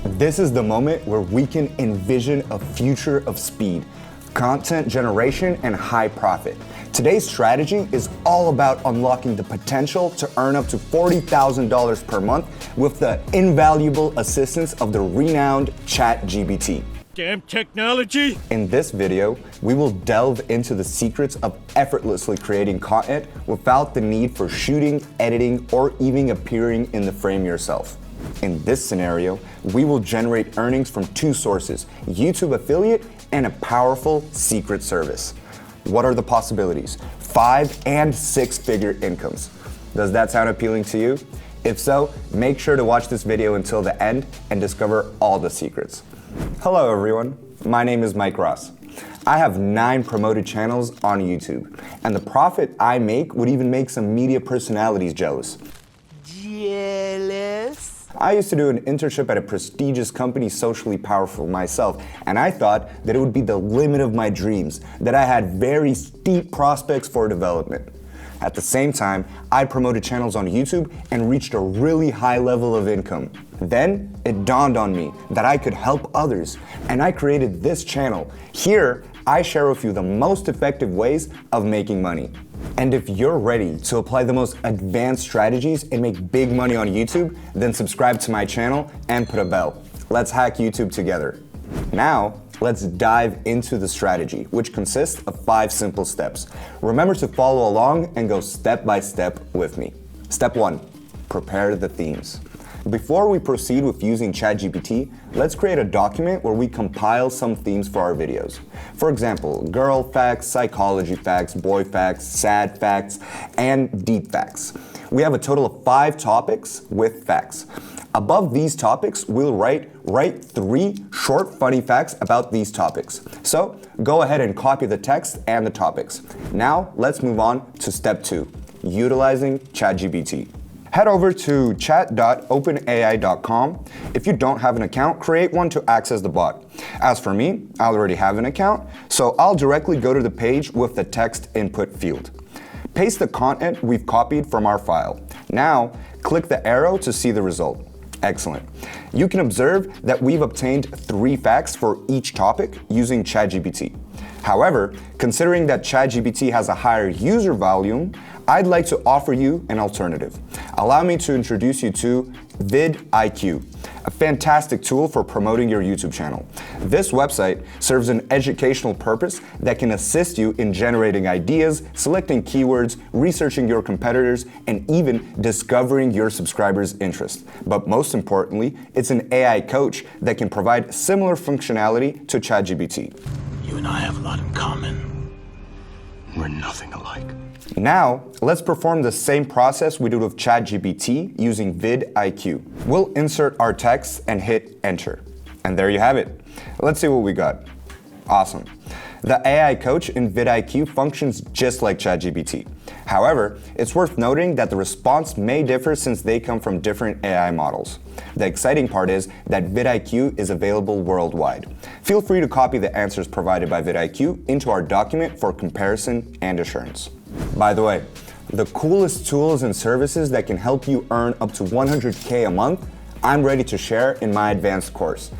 This is the moment where we can envision a future of speed, content generation, and high profit. Today's strategy is all about unlocking the potential to earn up to $40,000 per month with the invaluable assistance of the renowned ChatGPT. Damn technology! In this video, we will delve into the secrets of effortlessly creating content without the need for shooting, editing, or even appearing in the frame yourself. In this scenario, we will generate earnings from two sources, YouTube affiliate and a powerful secret service. What are the possibilities? 5- and 6-figure incomes. Does that sound appealing to you? If so, make sure to watch this video until the end and discover all the secrets. Hello everyone, my name is Mike Ross. I have 9 promoted channels on YouTube, and the profit I make would even make some media personalities jealous. Jealous? I used to do an internship at a prestigious company, Socially Powerful, myself, and I thought that it would be the limit of my dreams, that I had very steep prospects for development. At the same time, I promoted channels on YouTube and reached a really high level of income. Then it dawned on me that I could help others, and I created this channel. Here, I share with you the most effective ways of making money. And if you're ready to apply the most advanced strategies and make big money on YouTube, then subscribe to my channel and put a bell. Let's hack YouTube together. Now, let's dive into the strategy, which consists of 5 simple steps. Remember to follow along and go step by step with me. Step 1, prepare the themes. Before we proceed with using ChatGPT, let's create a document where we compile some themes for our videos. For example, girl facts, psychology facts, boy facts, sad facts, and deep facts. We have a total of 5 topics with facts. Above these topics, we'll write 3 short, funny facts about these topics. So go ahead and copy the text and the topics. Now let's move on to step 2, utilizing ChatGPT. Head over to chat.openai.com. If you don't have an account, create one to access the bot. As for me, I already have an account, so I'll directly go to the page with the text input field. Paste the content we've copied from our file. Now, click the arrow to see the result. Excellent. You can observe that we've obtained 3 facts for each topic using ChatGPT. However, considering that ChatGPT has a higher user volume, I'd like to offer you an alternative. Allow me to introduce you to vidIQ, a fantastic tool for promoting your YouTube channel. This website serves an educational purpose that can assist you in generating ideas, selecting keywords, researching your competitors, and even discovering your subscribers' interest. But most importantly, it's an AI coach that can provide similar functionality to ChatGPT. You and I have a lot in common. We're nothing alike. Now, let's perform the same process we did with ChatGPT using vidIQ. We'll insert our text and hit enter. And there you have it. Let's see what we got. Awesome. The AI coach in vidIQ functions just like ChatGPT. However, it's worth noting that the response may differ since they come from different AI models. The exciting part is that vidIQ is available worldwide. Feel free to copy the answers provided by vidIQ into our document for comparison and assurance. By the way, the coolest tools and services that can help you earn up to $100K a month, I'm ready to share in my advanced course.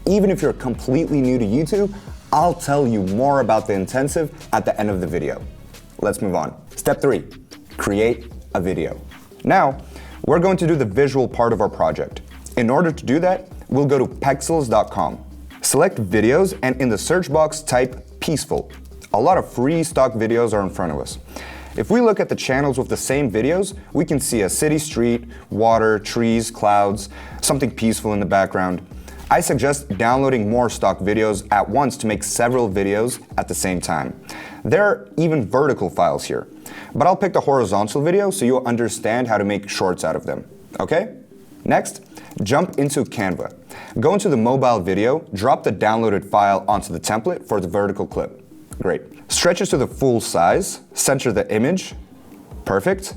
Even if you're completely new to YouTube, I'll tell you more about the intensive at the end of the video. Let's move on. Step 3, create a video. Now, we're going to do the visual part of our project. In order to do that, we'll go to pexels.com. Select videos and in the search box type peaceful. A lot of free stock videos are in front of us. If we look at the channels with the same videos, we can see a city street, water, trees, clouds, something peaceful in the background. I suggest downloading more stock videos at once to make several videos at the same time. There are even vertical files here, but I'll pick the horizontal video so you'll understand how to make shorts out of them, okay? Next, jump into Canva. Go into the mobile video, drop the downloaded file onto the template for the vertical clip. Great. Stretch it to the full size, center the image. Perfect.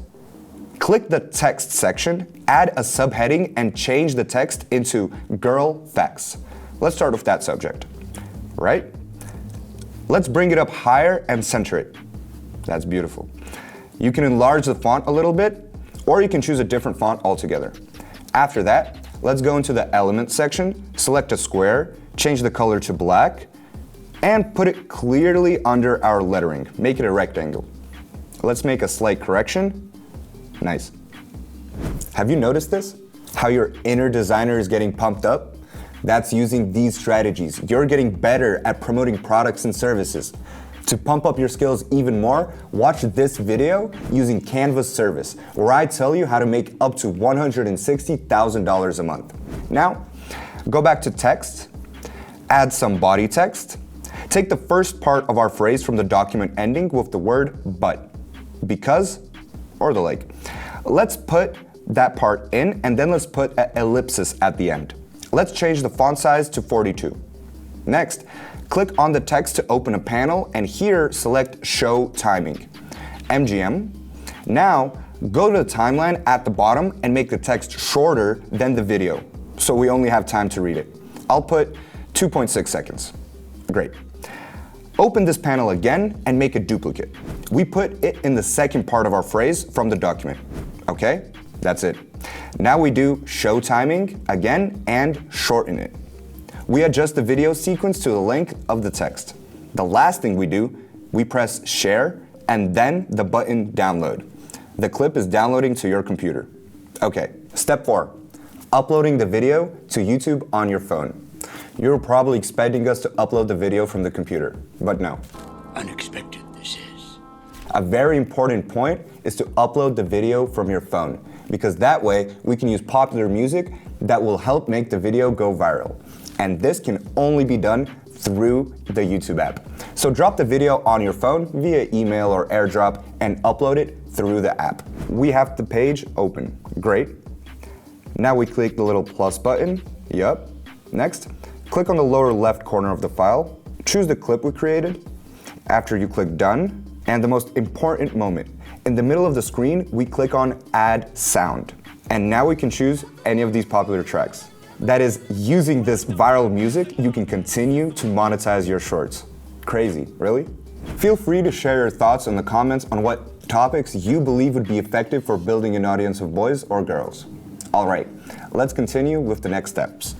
Click the text section, add a subheading, and change the text into girl facts. Let's start with that subject. Right? Let's bring it up higher and center it. That's beautiful. You can enlarge the font a little bit, or you can choose a different font altogether. After that, let's go into the element section, select a square, change the color to black, and put it clearly under our lettering. Make it a rectangle. Let's make a slight correction. Nice. Have you noticed this? How your inner designer is getting pumped up? That's using these strategies. You're getting better at promoting products and services. To pump up your skills even more, watch this video using Canva's service, where I tell you how to make up to $160,000 a month. Now, go back to text, add some body text, take the first part of our phrase from the document ending with the word but, because, or the like. Let's put that part in, and then let's put an ellipsis at the end. Let's change the font size to 42. Next, click on the text to open a panel, and here select Show Timing, MGM. Now, go to the timeline at the bottom and make the text shorter than the video, so we only have time to read it. I'll put 2.6 seconds. Great. Open this panel again and make a duplicate. We put it in the second part of our phrase from the document. Okay? That's it. Now we do Show Timing again and shorten it. We adjust the video sequence to the length of the text. The last thing we do, we press Share and then the button Download. The clip is downloading to your computer. Okay, step 4, uploading the video to YouTube on your phone. You're probably expecting us to upload the video from the computer, but no. Unexpected this is. A very important point is to upload the video from your phone, because that way we can use popular music that will help make the video go viral. And this can only be done through the YouTube app. So drop the video on your phone via email or AirDrop and upload it through the app. We have the page open. Great. Now we click the little plus button. Yup. Next, click on the lower left corner of the file. Choose the clip we created. After you click Done, and the most important moment, in the middle of the screen, we click on Add Sound. And now we can choose any of these popular tracks. That is, using this viral music, you can continue to monetize your shorts. Crazy, really? Feel free to share your thoughts in the comments on what topics you believe would be effective for building an audience of boys or girls. All right, let's continue with the next steps.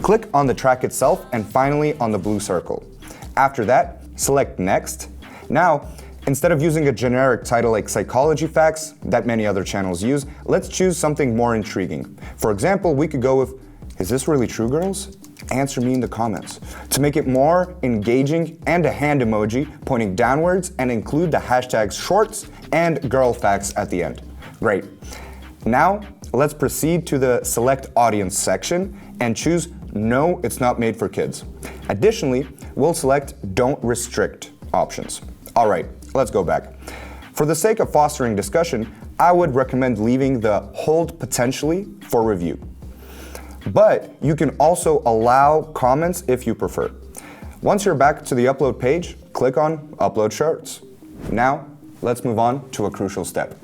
Click on the track itself and finally on the blue circle. After that, select Next. Now, instead of using a generic title like Psychology Facts that many other channels use, let's choose something more intriguing. For example, we could go with, "Is this really true, girls? Answer me in the comments." To make it more engaging, and a hand emoji pointing downwards, and include the hashtags shorts and girl facts at the end. Great. Now, let's proceed to the Select Audience section and choose No, it's not made for kids. Additionally, we'll select Don't Restrict options. All right, let's go back. For the sake of fostering discussion, I would recommend leaving the Hold Potentially for review. But you can also allow comments if you prefer. Once you're back to the upload page, click on Upload Shorts. Now, let's move on to a crucial step.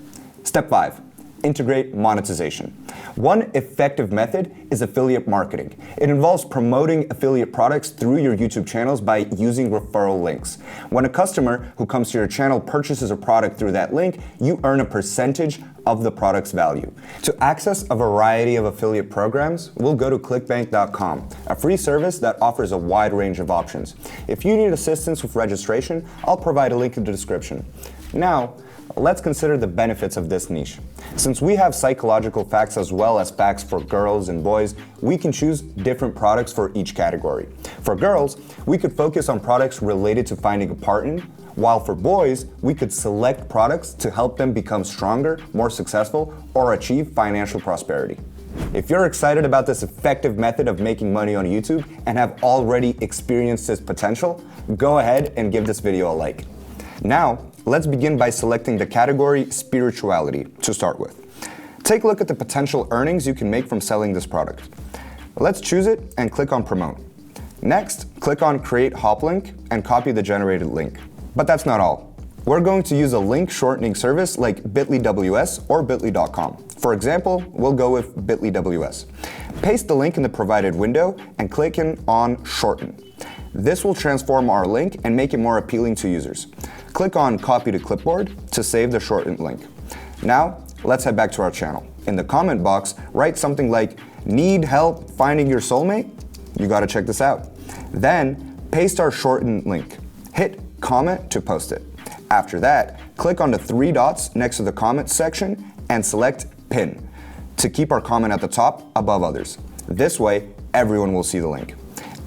Step 5, integrate monetization. One effective method is affiliate marketing. It involves promoting affiliate products through your YouTube channels by using referral links. When a customer who comes to your channel purchases a product through that link, you earn a percentage of the product's value. To access a variety of affiliate programs, we'll go to clickbank.com, a free service that offers a wide range of options. If you need assistance with registration, I'll provide a link in the description. Now, let's consider the benefits of this niche. Since we have psychological facts as well as facts for girls and boys, we can choose different products for each category. For girls, we could focus on products related to finding a partner, while for boys, we could select products to help them become stronger, more successful, or achieve financial prosperity. If you're excited about this effective method of making money on YouTube and have already experienced its potential, go ahead and give this video a like. Now, let's begin by selecting the category Spirituality to start with. Take a look at the potential earnings you can make from selling this product. Let's choose it and click on Promote. Next, click on Create Hop Link and copy the generated link. But that's not all. We're going to use a link shortening service like bit.ly.ws or bit.ly.com. For example, we'll go with bit.ly.ws. Paste the link in the provided window and click on Shorten. This will transform our link and make it more appealing to users. Click on Copy to Clipboard to save the shortened link. Now, let's head back to our channel. In the comment box, write something like, Need help finding your soulmate? You gotta check this out. Then, paste our shortened link. Hit comment to post it. After that, click on the 3 dots next to the comment section and select pin to keep our comment at the top above others. This way, everyone will see the link.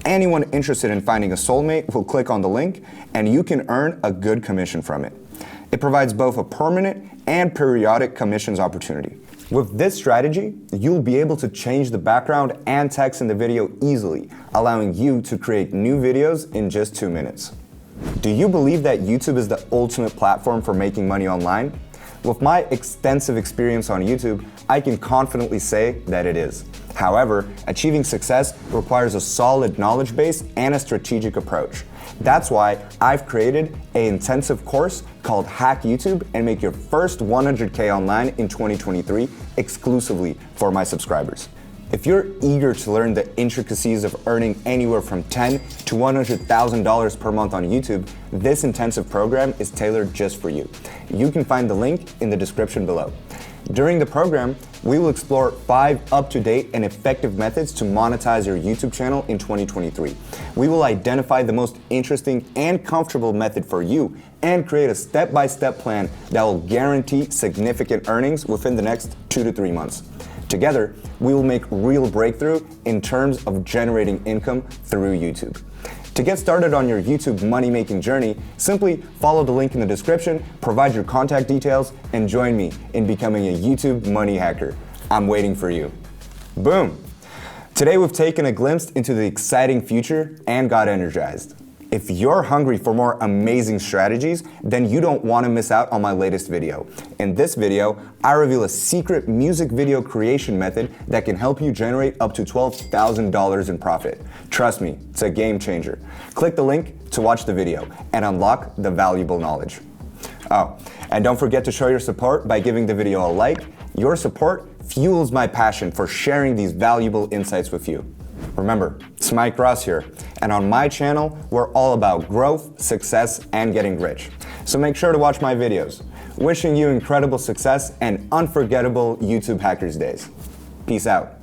Anyone interested in finding a soulmate will click on the link and you can earn a good commission from it. It provides both a permanent and periodic commissions opportunity. With this strategy, you'll be able to change the background and text in the video easily, allowing you to create new videos in just 2 minutes. Do you believe that YouTube is the ultimate platform for making money online? With my extensive experience on YouTube, I can confidently say that it is. However, achieving success requires a solid knowledge base and a strategic approach. That's why I've created an intensive course called Hack YouTube and Make Your First 100K Online in 2023 exclusively for my subscribers. If you're eager to learn the intricacies of earning anywhere from $10,000 to $100,000 per month on YouTube, this intensive program is tailored just for you. You can find the link in the description below. During the program, we will explore 5 up-to-date and effective methods to monetize your YouTube channel in 2023. We will identify the most interesting and comfortable method for you and create a step-by-step plan that will guarantee significant earnings within the next 2 to 3 months. Together, we will make real breakthrough in terms of generating income through YouTube. To get started on your YouTube money-making journey, simply follow the link in the description, provide your contact details, and join me in becoming a YouTube money hacker. I'm waiting for you. Boom! Today we've taken a glimpse into the exciting future and got energized. If you're hungry for more amazing strategies, then you don't want to miss out on my latest video. In this video, I reveal a secret music video creation method that can help you generate up to $12,000 in profit. Trust me, it's a game changer. Click the link to watch the video and unlock the valuable knowledge. Oh, and don't forget to show your support by giving the video a like. Your support fuels my passion for sharing these valuable insights with you. Remember, it's Mike Ross here, and on my channel, we're all about growth, success, and getting rich. So make sure to watch my videos. Wishing you incredible success and unforgettable YouTube Hackers Days. Peace out.